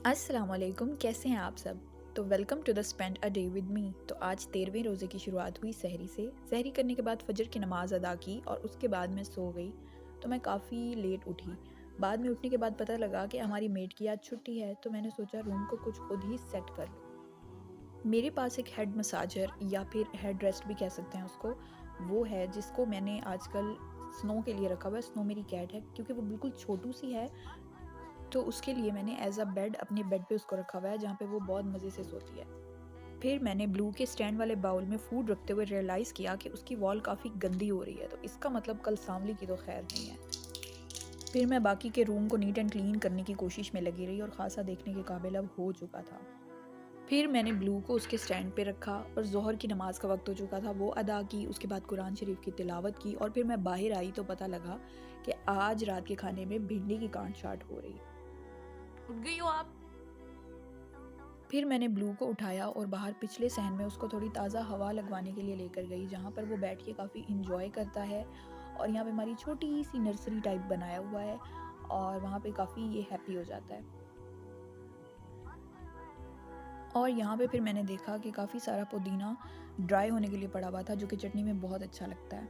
अस्सलाम वालेकुम, कैसे हैं आप सब। तो welcome to the spend a day with me. तो आज 13वें रोज़े की शुरुआत हुई सहरी से। सहरी करने के बाद फजर की नमाज़ अदा की और उसके बाद मैं सो गई। तो मैं काफ़ी लेट उठी। बाद में उठने के बाद पता लगा कि हमारी मेड की आज छुट्टी है, तो मैंने सोचा रूम को कुछ खुद ही सेट कर लूँ। मेरे पास एक हेड मसाजर या फिर हेड रेस्ट भी कह सकते हैं उसको, वो है जिसको मैंने आजकल स्नो के लिए रखा हुआ है। स्नो मेरी कैट है, क्योंकि वो बिल्कुल छोटू सी है, तो उसके लिए मैंने एज़ अ बेड अपने बेड पे उसको रखा हुआ है, जहाँ पे वो बहुत मज़े से सोती है। फिर मैंने ब्लू के स्टैंड वाले बाउल में फूड रखते हुए रियलाइज़ किया कि उसकी वॉल काफ़ी गंदी हो रही है, तो इसका मतलब कल सांवली की तो खैर नहीं है। फिर मैं बाकी के रूम को नीट एंड क्लीन करने की कोशिश में लगी रही और ख़ासा देखने के काबिल अब हो चुका था। फिर मैंने ब्लू को उसके स्टैंड पे रखा और ज़ोहर की नमाज़ का वक्त हो चुका था, वो अदा की। उसके बाद कुरान शरीफ की तिलावत की और फिर मैं बाहर आई तो पता लगा कि आज रात के खाने में भिंडी की काट छाट हो रही। उठ गई हो आप? फिर मैंने ब्लू को उठाया और बाहर पिछले सहन में उसको थोड़ी ताज़ा हवा लगवाने के लिए लेकर गई, जहाँ पर वो बैठ के काफ़ी इंजॉय करता है। और यहाँ पे हमारी छोटी सी नर्सरी टाइप बनाया हुआ है और वहाँ पे काफ़ी ये हैप्पी हो जाता है। और यहाँ पे फिर मैंने देखा कि काफ़ी सारा पुदीना ड्राई होने के लिए पड़ा हुआ था, जो कि चटनी में बहुत अच्छा लगता है।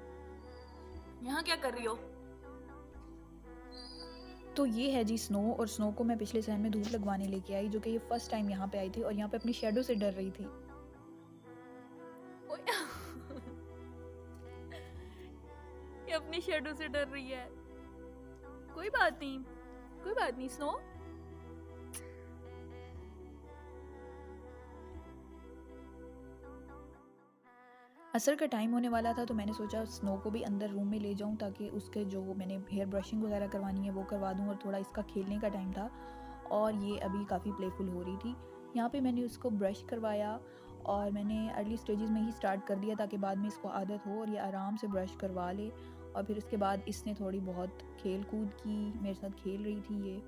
यहाँ क्या कर रही हो? तो ये है जी स्नो, और स्नो को मैं पिछले सहन में धूप लगवाने लेके आई, जो कि ये फर्स्ट टाइम यहाँ पे आई थी और यहाँ पे अपनी शेडो से डर रही थी। ओए ये अपनी शेडो से डर रही है। कोई बात नहीं, कोई बात नहीं स्नो। असर का टाइम होने वाला था, तो मैंने सोचा स्नो को भी अंदर रूम में ले जाऊं, ताकि उसके जो मैंने हेयर ब्रशिंग वगैरह करवानी है वो करवा दूं, और थोड़ा इसका खेलने का टाइम था और ये अभी काफ़ी प्लेफुल हो रही थी। यहाँ पे मैंने उसको ब्रश करवाया और मैंने अर्ली स्टेजेस में ही स्टार्ट कर दिया, ताकि बाद में इसको आदत हो और ये आराम से ब्रश करवा ले। और फिर उसके बाद इसने थोड़ी बहुत खेल कूद की, मेरे साथ खेल रही थी ये।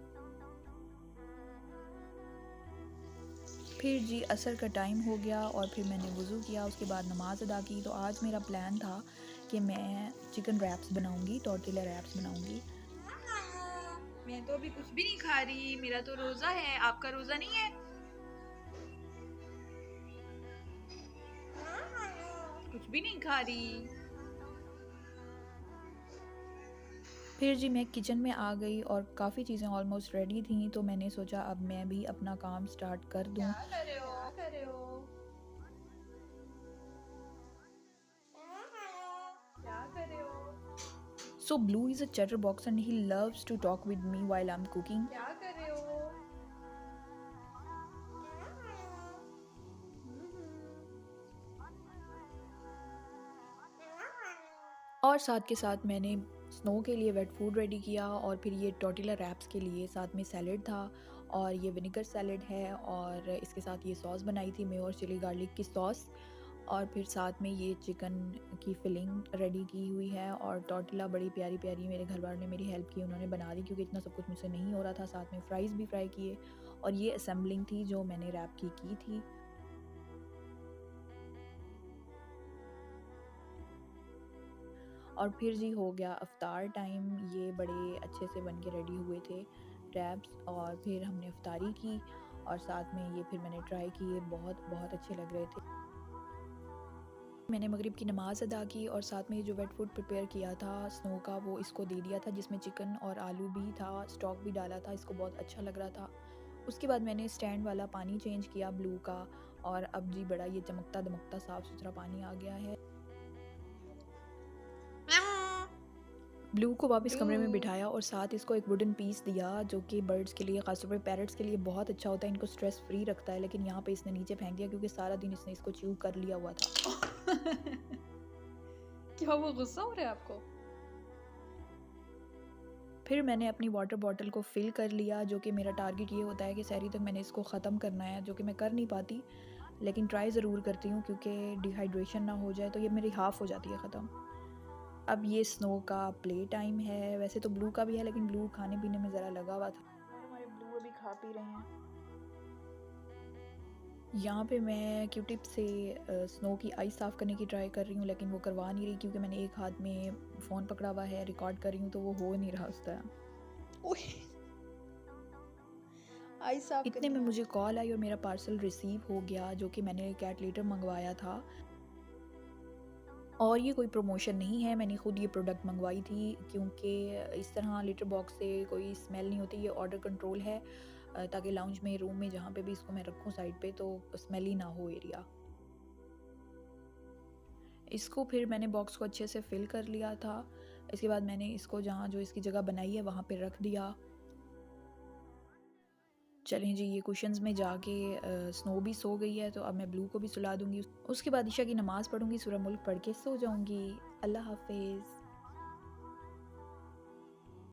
फिर जी असर का टाइम हो गया और फिर मैंने वज़ू किया, उसके बाद नमाज़ अदा की। तो आज मेरा प्लान था कि मैं चिकन रैप्स बनाऊंगी, टॉर्टिला रैप्स बनाऊंगी। मैं तो अभी कुछ भी नहीं खा रही, मेरा तो रोजा है। आपका रोजा नहीं है? कुछ भी नहीं खा रही। फिर जी मैं किचन में आ गई और काफ़ी चीज़ें ऑलमोस्ट रेडी थी, तो मैंने सोचा अब मैं भी अपना काम स्टार्ट कर दूं। क्या कर रहे हो? क्या कर रहे हो? So Blue is a chatter box and he loves to talk with me while I am cooking. क्या कर रहे हो? और साथ के साथ मैंने स्नो के लिए वेट फूड रेडी किया, और फिर ये टॉर्टिला रैप्स के लिए साथ में सैलेड था, और ये विनेगर सैलेड है, और इसके साथ ये सॉस बनाई थी मैं और चिली गार्लिक की सॉस। और फिर साथ में ये चिकन की फिलिंग रेडी की हुई है, और टॉर्टिला बड़ी प्यारी प्यारी मेरे घर वालों ने मेरी हेल्प की, उन्होंने बना दी क्योंकि इतना सब कुछ मुझसे नहीं हो रहा था। साथ में फ्राइज़ भी फ्राई किए, और ये असेंबलिंग थी जो मैंने रैप की थी। और फिर जी हो गया अफ्तार टाइम। ये बड़े अच्छे से बन के रेडी हुए थे रैप्स, और फिर हमने अफ्तारी की और साथ में ये फिर मैंने ट्राई किए, बहुत बहुत अच्छे लग रहे थे। मैंने मगरिब की नमाज़ अदा की और साथ में ये जो वेट फूड प्रिपेयर किया था स्नो का, वो इसको दे दिया था, जिसमें चिकन और आलू भी था, स्टॉक भी डाला था। इसको बहुत अच्छा लग रहा था। उसके बाद मैंने स्टैंड वाला पानी चेंज किया ब्लू का, और अब जी बड़ा ये चमकता दमकता साफ़ सुथरा पानी आ गया है। ब्लू को वापस ब्लू। कमरे में बिठाया और साथ इसको एक वुडन पीस दिया, जो कि बर्ड्स के लिए, ख़ासतौर पे पैरट्स के लिए बहुत अच्छा होता है, इनको स्ट्रेस फ्री रखता है। लेकिन यहाँ पे इसने नीचे फेंक दिया क्योंकि सारा दिन इसने इसको च्यू कर लिया हुआ था। क्या वो गुस्सा हो रहा है आपको? फिर मैंने अपनी वाटर बॉटल को फ़िल कर लिया, जो कि मेरा टारगेट ये होता है कि सहरी तक मैंने इसको ख़त्म करना है, जो कि मैं कर नहीं पाती, लेकिन ट्राई ज़रूर करती हूँ क्योंकि डिहाइड्रेशन ना हो जाए, तो ये मेरी हाफ़ हो जाती है ख़त्म। अब ये स्नो का प्ले टाइम है, वैसे तो ब्लू का भी है, लेकिन ब्लू खाने पीने में ज़रा लगा हुआ था। और हमारे ब्लू अभी खा पी रहे हैं। यहाँ पे मैं क्यू टिप से स्नो की आइस साफ़ करने की ट्राई कर रही हूँ, लेकिन वो करवा नहीं रही क्योंकि मैंने एक हाथ में फ़ोन पकड़ा हुआ है, रिकॉर्ड कर रही हूँ, तो वो हो नहीं रहा उस तरह। ओए, आइस साफ इतने करनी में है। मुझे कॉल आई और मेरा पार्सल रिसीव हो गया, जो कि मैंने कैट लिटर मंगवाया था। और ये कोई प्रमोशन नहीं है, मैंने खुद ये प्रोडक्ट मंगवाई थी, क्योंकि इस तरह लिटर बॉक्स से कोई स्मेल नहीं होती। ये ऑर्डर कंट्रोल है, ताकि लाउंज में, रूम में, जहाँ पे भी इसको मैं रखूँ साइड पे, तो स्मेल ही ना हो एरिया। इसको फिर मैंने बॉक्स को अच्छे से फिल कर लिया था। इसके बाद मैंने इसको जहाँ जो इसकी जगह बनाई है वहाँ पे रख दिया। चलें जी, ये कुशन्स में जाके स्नो भी सो गई है, तो अब मैं ब्लू को भी सुला दूँगी। उसके बाद ईशा की नमाज़ पढ़ूँगी, सूरह मुल्क पढ़ के सो जाऊँगी। अल्लाह हाफ़िज़।